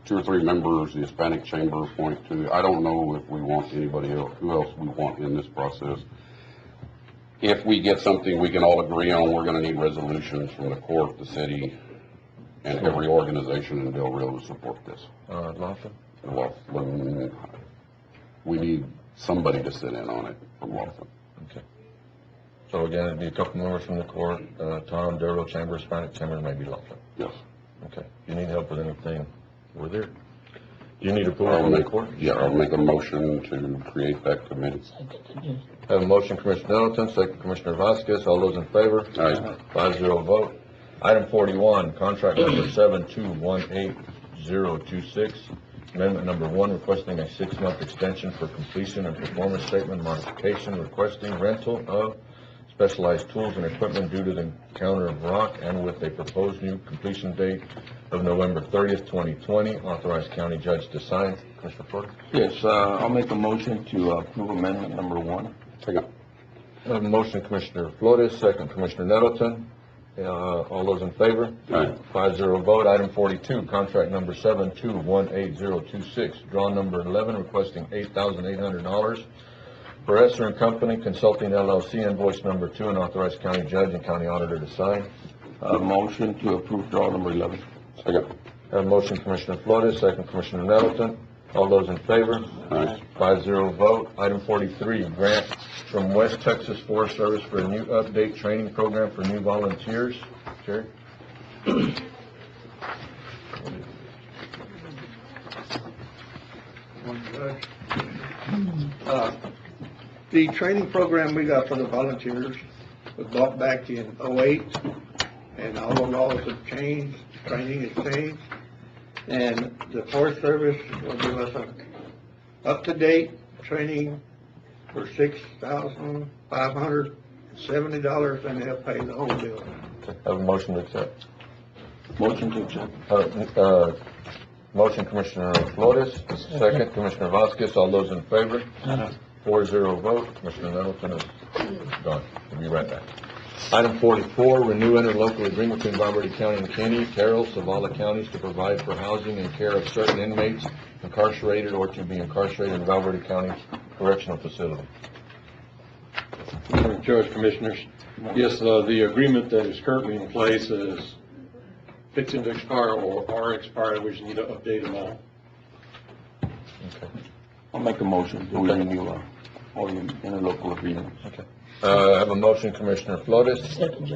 2 or 3 members, the Hispanic Chamber appoint 2. I don't know if we want anybody else, who else we want in this process. If we get something we can all agree on, we're gonna need resolutions from the court, the city, and every organization in Del Rio to support this. Laughlin? Laughlin, we need somebody to sit in on it from Laughlin. Okay. So again, it'd be a couple members from the court, Tom, Del Rio Chamber, Hispanic Chamber, and maybe Laughlin. Yes. Okay. If you need help with anything, we're there. Do you need approval from the court? Yeah, I'll make a motion to create that committee. Have a motion, Commissioner Nettleton, second Commissioner Vasquez. All those in favor? Aye. 5-0 vote. Item 41, contract number 7218026, amendment number 1, requesting a 6-month extension for completion and performance statement modification, requesting rental of specialized tools and equipment due to the encounter of rock, and with a proposed new completion date of November 30th, 2020. Authorized county judge to sign. Commissioner Porter? Yes, I'll make a motion to approve amendment number 1. Second. I have a motion, Commissioner Flores, second Commissioner Nettleton. All those in favor? Aye. 5-0 vote. Item 42, contract number 7218026, draw number 11, requesting $8,800 for Esser and Company Consulting LLC, invoice number 2, and authorized county judge and county auditor to sign. Motion to approve draw number 11. Second. I have a motion, Commissioner Flores, second Commissioner Nettleton. All those in favor? Aye. 5-0 vote. Item 43, grant from West Texas Forest Service for a new update training program for new volunteers. Jerry? The training program we got for the volunteers was bought back in '08, and all the laws have changed, training has changed, and the Forest Service will give us a up-to-date training for $6,570, and they'll pay the whole bill. I have a motion to accept. Motion to accept. Motion, Commissioner Flores, second Commissioner Vasquez. All those in favor? 4-0 vote. Commissioner Nettleton is gone. We'll be right back. Item 44, renew interlocal agreement between Val Verde County and Kenny, Carroll, Zavala counties to provide for housing and care of certain inmates incarcerated or to be incarcerated in Val Verde County Correctional Facility. Madam Judge, Commissioners, yes, the agreement that is currently in place is fixing to expire or are expired. We just need to update them all. Okay. I'll make a motion to renew all the interlocal agreements. Okay. I have a motion, Commissioner Flores,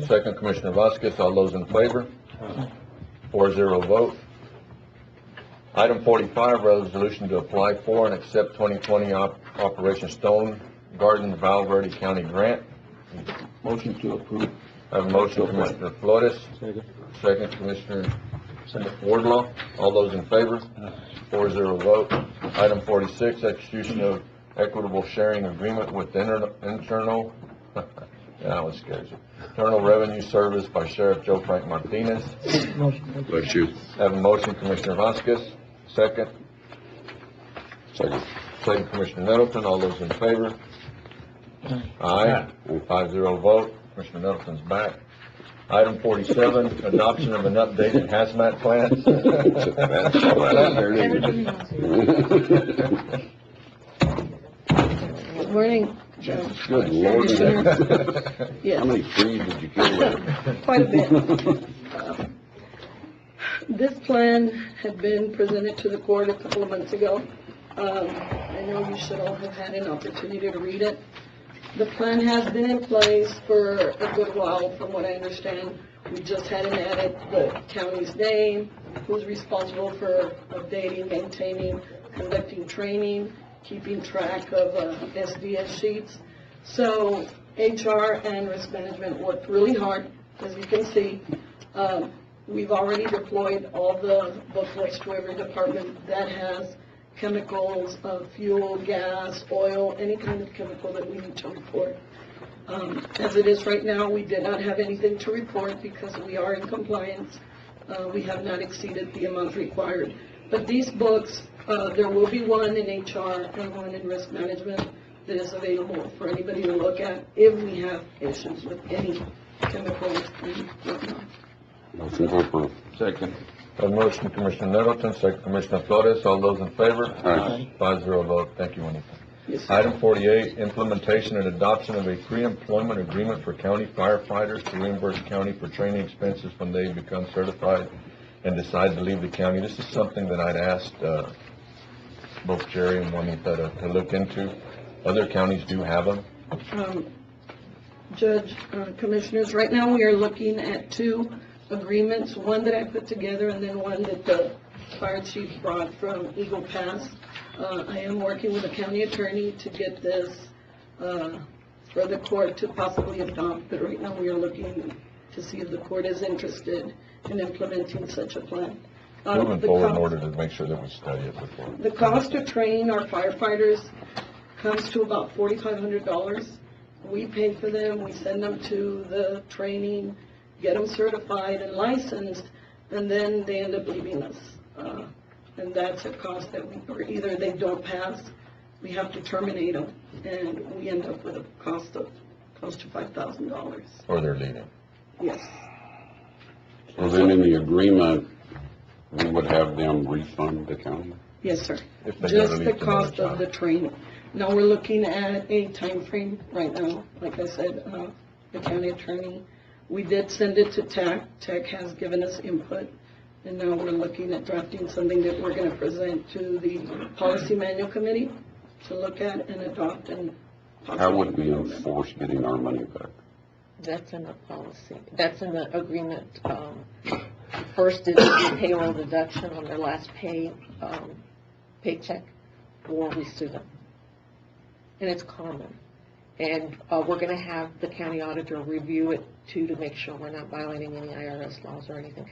second Commissioner Vasquez. All those in favor? 4-0 vote. Item 45, resolution to apply for and accept 2020 Operation Stone Garden Val Verde County grant. Motion to approve. I have a motion, Commissioner Flores, second Commissioner Wardlaw. All those in favor? 4-0 vote. Item 46, execution of equitable sharing agreement with internal that one scares you. Internal Revenue Service by Sheriff Joe Frank Martinez. Bless you. I have a motion, Commissioner Vasquez, second. Second. Second, Commissioner Nettleton. All those in favor? Aye. 5-0 vote. Commissioner Nettleton's back. Item 47, adoption of an updated hazmat plan. Good morning, Judge. Good Lord. Yes. How many trees did you kill there? Quite a bit. This plan had been presented to the court a couple of months ago, I know you should all have had an opportunity to read it. The plan has been in place for a good while, from what I understand. We just hadn't added the county's name, who's responsible for updating, maintaining, conducting training, keeping track of SDS sheets. So HR and risk management worked really hard, as you can see. We've already deployed all the booklets to every department that has chemicals, fuel, gas, oil, any kind of chemical that we need to report. As it is right now, we did not have anything to report because we are in compliance. We have not exceeded the amount required. But these books, there will be one in HR and one in risk management that is available for anybody to look at if we have issues with any chemicals and whatnot. Motion to approve. Second. A motion, Commissioner Nettleton, second Commissioner Flores. All those in favor? Aye. 5-0 vote. Thank you, Juanita. Yes, sir. Item 48, implementation and adoption of a pre-employment agreement for county firefighters to reimburse county for training expenses when they become certified and decide to leave the county. This is something that I'd asked both Jerry and Juanita to look into. Other counties do have them. Judge, Commissioners, right now we are looking at two agreements, one that I put together and then one that the fire chief brought from Eagle Pass. I am working with the county attorney to get this for the court to possibly adopt, but right now we are looking to see if the court is interested in implementing such a plan. Moving forward in order to make sure that we study it before. The cost to train our firefighters comes to about $4,500. We pay for them, we send them to the training, get them certified and licensed, and then they end up leaving us. And that's a cost that or either they don't pass, we have to terminate them, and we end up with a cost of close to $5,000. Or they're leaving. Yes. So then in the agreement, we would have them refund the county? Yes, sir. If they Just gotta the leave to another cost of the training. Now, we're looking at a time frame right now. Like I said, the county attorney, we did send it to TAC. TAC has given us input, and now we're looking at drafting something that we're going to present to the Policy Manual Committee to look at and adopt and possibly. How would we enforce getting our money back? That's in the policy. That's in the agreement. First is the payroll deduction on their last paycheck, or we sue them. And it's common. And we're going to have the county auditor review it too to make sure we're not violating any IRS laws or anything.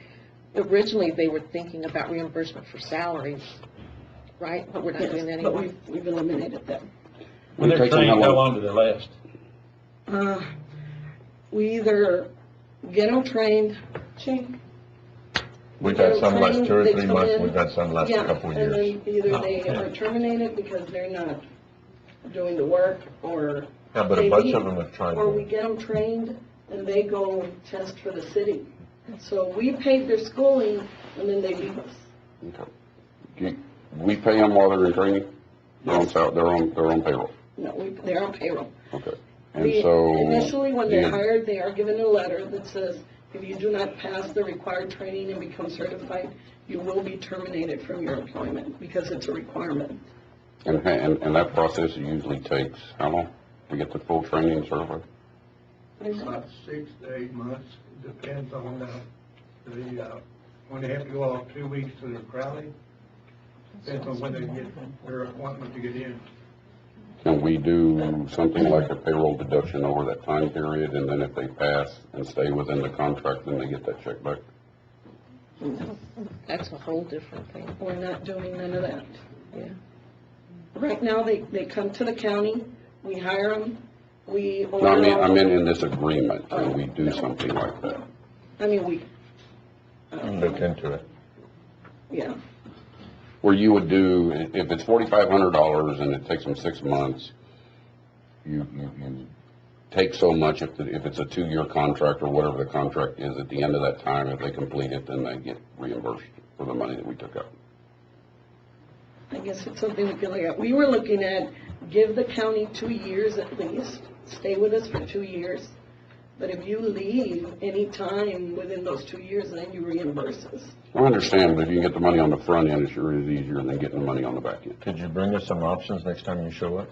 Originally, they were thinking about reimbursement for salaries, right? But we're not doing that anymore. But we've eliminated that. When they're trained, how long do they last? We either get them trained. We've had some last 2 or 3 months, we've had some last couple of years. And then either they are terminated because they're not doing the work, or Yeah, but a bunch of them have tried. or we get them trained and they go test for the city. So we paid their schooling and then they leave us. Okay. We pay them while they're in training? They're on payroll? No, they're on payroll. Okay. And so. Initially, when they're hired, they are given a letter that says, if you do not pass the required training and become certified, you will be terminated from your employment because it's a requirement. And that process usually takes how long to get the full training certified? About 6 to 8 months, depends on when they have to go off 2 weeks to their crowding. Depends on when they get their appointment to get in. Can we do something like a payroll deduction over that time period, and then if they pass and stay within the contract, then they get that check back? No, that's a whole different thing. We're not doing none of that. Yeah. Right now, they come to the county, we hire them, we. No, I mean in this agreement, can we do something like that? I mean, we. Look into it. Yeah. Where you would do, if it's $4,500 and it takes them 6 months, you take so much, if it's a 2-year contract or whatever the contract is, at the end of that time, if they complete it, then they get reimbursed for the money that we took out. I guess it's something we can look at. We were looking at, give the county 2 years at least, stay with us for 2 years. But if you leave any time within those 2 years, then you reimburse us. I understand, but if you can get the money on the front end, it sure is easier than getting the money on the back end. Could you bring us some options next time you show up?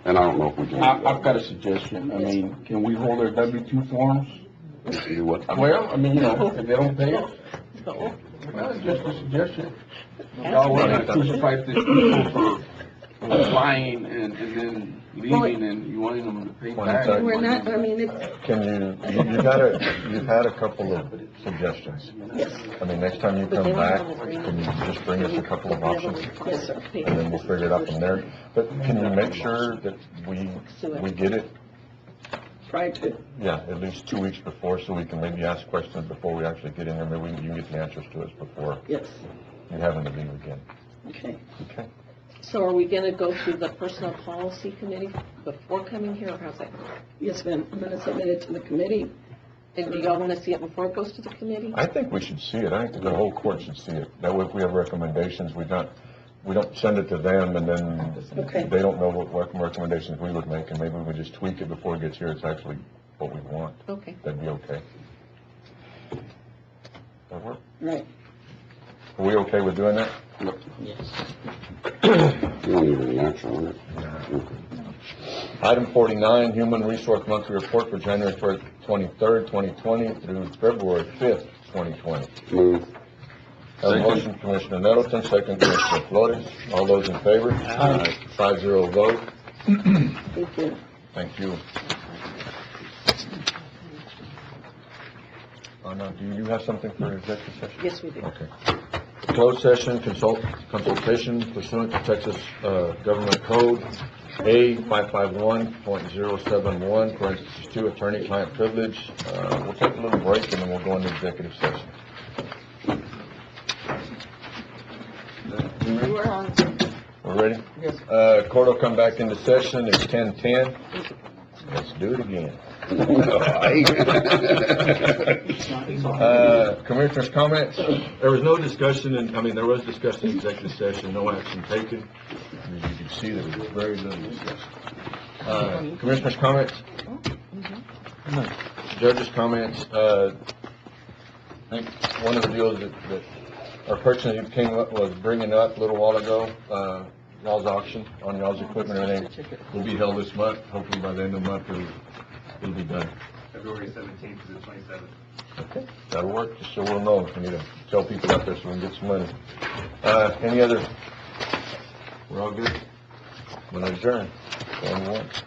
And I don't know if we can. I've got a suggestion. I mean, can we hold their W-2 forms? Do what? Well, I mean, you know, if they don't pay us. Well, it's just a suggestion. Y'all want to crucify these people for lying and then leaving and you wanting them to pay back. We're not, I mean, it's, Can you've had a couple of suggestions. yes, I mean, next time you come back, can you just bring us a couple of options? yes, sir. And then we'll figure it out from there. But can you make sure that we get it, Try to, yeah, at least 2 weeks before, so we can maybe ask questions before we actually get in there? Maybe you can get the answers to us before yes, you having to leave again. okay. Okay? So are we gonna go through the personnel policy committee before coming here, or how's that? Yes, ma'am, I'm gonna submit it to the committee. And do y'all wanna see it before it goes to the committee? I think we should see it. I think the whole court should see it. That way, if we have recommendations, we don't send it to them and then Okay. they don't know what recommendations we would make, and maybe we just tweak it before it gets here. It's actually what we want. Okay. That'd be okay. That work? Right. Are we okay with doing that? Yes. You don't need any action on it. Item 49, Human Resource Monthly Report for January 23rd, 2020 through February 5th, 2020. Move. Have a motion, Commissioner Nettleton, second, Commissioner Flores. All those in favor? Aye. 5-0 vote. Thank you. Thank you. Now, do you have something for executive session? Yes, we do. Okay. Closed session, consultation pursuant to Texas Government Code A 551.071, parentheses 2, attorney-client privilege. We'll take a little break and then we'll go into executive session. We're ready? Yes. Court will come back into session. It's 10:10. Let's do it again. Commissioners' comments? There was no discussion, there was discussion in executive session, no action taken. As you can see, there was very little discussion. Commissioners' comments? Judges' comments? I think one of the deals that our person who came up was bringing up a little while ago, y'all's auction on y'all's equipment and everything will be held this month. Hopefully by the end of the month, it'll be done. February 17th to the 27th. Okay, that'll work, just so we'll know. We need to tell people out there so we can get some money. Any other? We're all good? We'll adjourn. Going once.